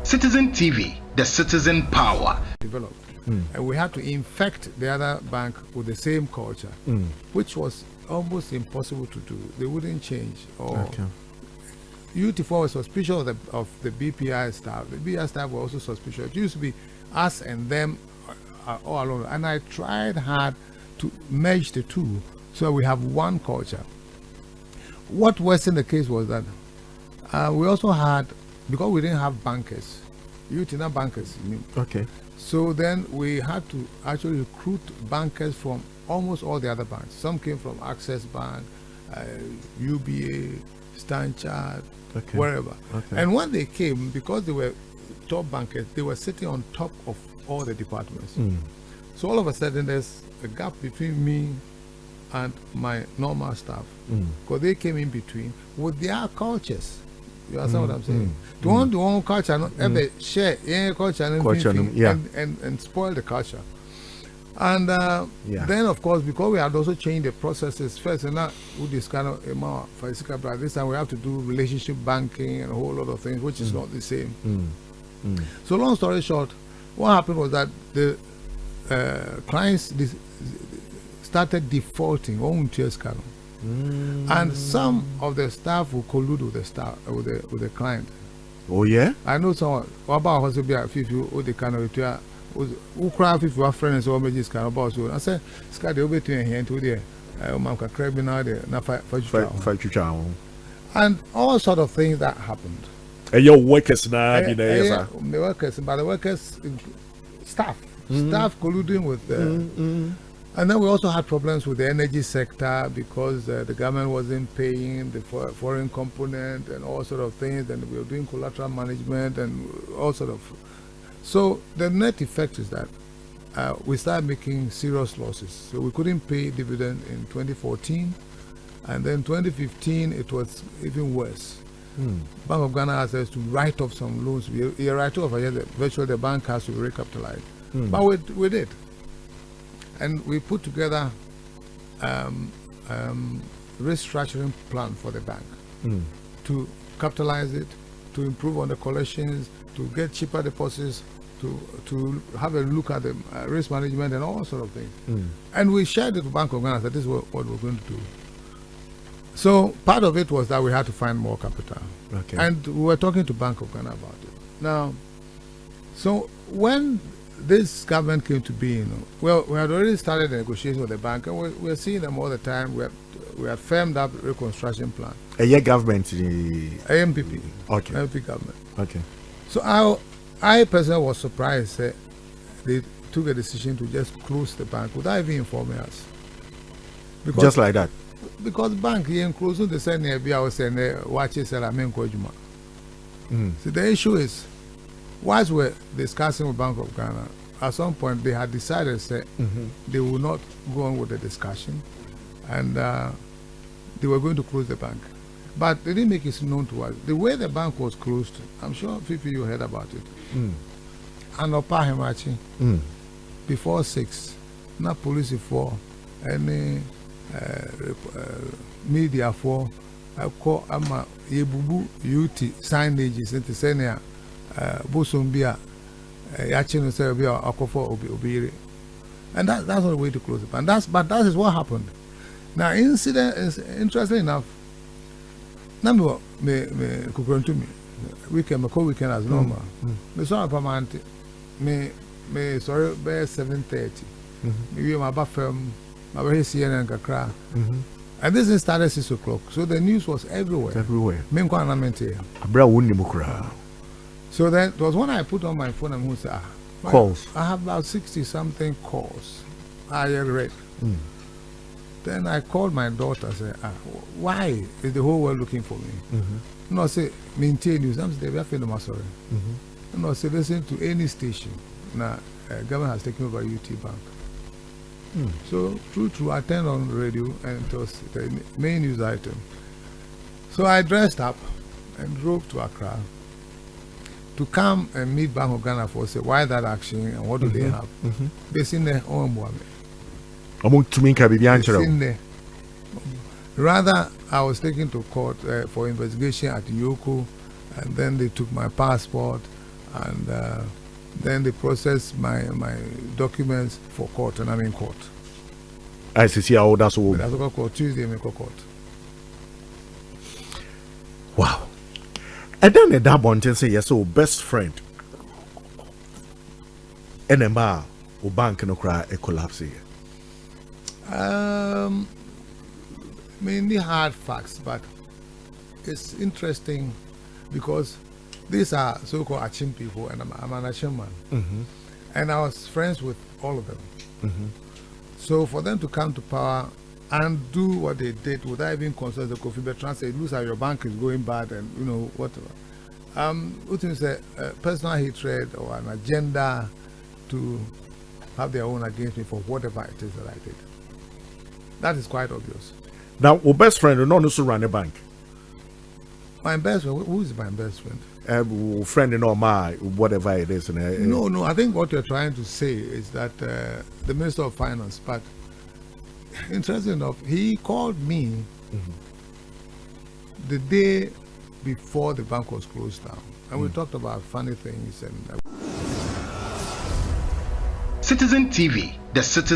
Citizen TV, the citizen power. Developed. And we had to infect the other bank with the same culture, which was almost impossible to do. They wouldn't change. UT4 was suspicious of the BPI staff. The BPI staff were also suspicious. It used to be us and them all along. And I tried hard to merge the two so we have one culture. What was in the case was that we also had, because we didn't have bankers, not bankers. Okay. So then we had to actually recruit bankers from almost all the other banks. Some came from Access Bank, UBA, Stanchart, wherever. Okay. And when they came, because they were top bankers, they were sitting on top of all the departments. So all of a sudden, there's a gap between me and my normal staff, because they came in between with their cultures. You understand what I'm saying? They want their own culture, not ever share any culture and spoil the culture. And then, of course, because we had also changed the processes first, and now with this kind of amount for this time we have to do relationship banking and a whole lot of things, which is not the same. So, long story short, what happened was that the clients started defaulting on TS Kano. And some of the staff will collude with the staff with the client. Oh yeah, I know someone. What about also be a few or the kind of who craft if you are friends or maybe kind of boss. I said, Sky, they'll be to here to there. Mamka crab now there, not fight. And all sort of things that happened. And your workers now, the workers, but the workers, staff colluding with the. And then we also had problems with the energy sector because the government wasn't paying the foreign component and all sort of things, and we were doing collateral management and all sort of. So the net effect is that we started making serious losses. So we couldn't pay dividend in 2014, and then 2015 it was even worse. Bank of Ghana asked us to write off some loans. We write off, virtually the bank has to recapitalize. But we did. And we put together restructuring plan for the bank to capitalize it, to improve on the collections, to get cheaper deposits, to have a look at the risk management and all sort of things. And we shared it with Bank of Ghana that this is what we're going to do. So part of it was that we had to find more capital. Okay. And we were talking to Bank of Ghana about it. Now, so when this government came to be, well, we had already started the negotiations with the bank, and we're seeing them all the time. We had firmed up a reconstruction plan. A year government, AMPP. Okay. AMPP government. Okay. So I personally was surprised that they took a decision to just close the bank without even informing us. Because, just like that. Because bank here closing the same nearby, I was saying, watch it, I mean, so the issue is, whilst we're discussing with Bank of Ghana, at some point they had decided that they will not go on with the discussion, and they were going to close the bank. But they didn't make it known to us. The way the bank was closed, I'm sure Fifi, you heard about it. And Opa Hemachi, before 6, not police for any media for I call Ama Yebubu UT signages into Senia. Bosumbia, Yachin Serbia, Akofo Obiri. And that's not the way to close it. And that is what happened. Now, incident is interesting enough. Number me to me. Weekend, my co-weekend as normal. Me saw a permanent. Me sorry, by 7:30. Maybe my buffet, my very CNN and Kakra. And this is started 6 o'clock. So the news was everywhere. Me So then it was when I put on my phone and who said, calls. I have about 60 something calls. I read. Then I called my daughter and said, why is the whole world looking for me? No, I say, maintain news. I'm saying, we are feeling sorry. No, I say, listen to any station. Now, government has taken over UT Bank. So, true, I turned on the radio and it was the main news item. So I dressed up and drove to Accra to come and meet Bank of Ghana for say why that action and what do they have. They seen there rather I was taken to court for investigation at Yoko, and then they took my passport, And then they process my documents for court, and I'm in court. I see how that's all. But I go court Tuesday, I go court. Wow. And then the dad wanted to say, yes, so best friend. And then o bank no cry a collapse here. Mainly hard facts, but it's interesting because these are so-called Achim people, and I'm an Achim man. Mm-hmm. And I was friends with all of them. Mm-hmm. So for them to come to power and do what they did without even consulting the Kofi Bertrand, say, looks like your bank is going bad, and you know whatever. What do you say? Personal hatred or an agenda to have their own against me for whatever it is that I did. That is quite obvious. Now, our best friend will not also run a bank. My best friend, who is my best friend? Friend in all my whatever it is. No, I think what you're trying to say is that the Minister of Finance, but interesting enough, he called me the day before the bank was closed down. And we talked about funny things. And Citizen TV, the citizen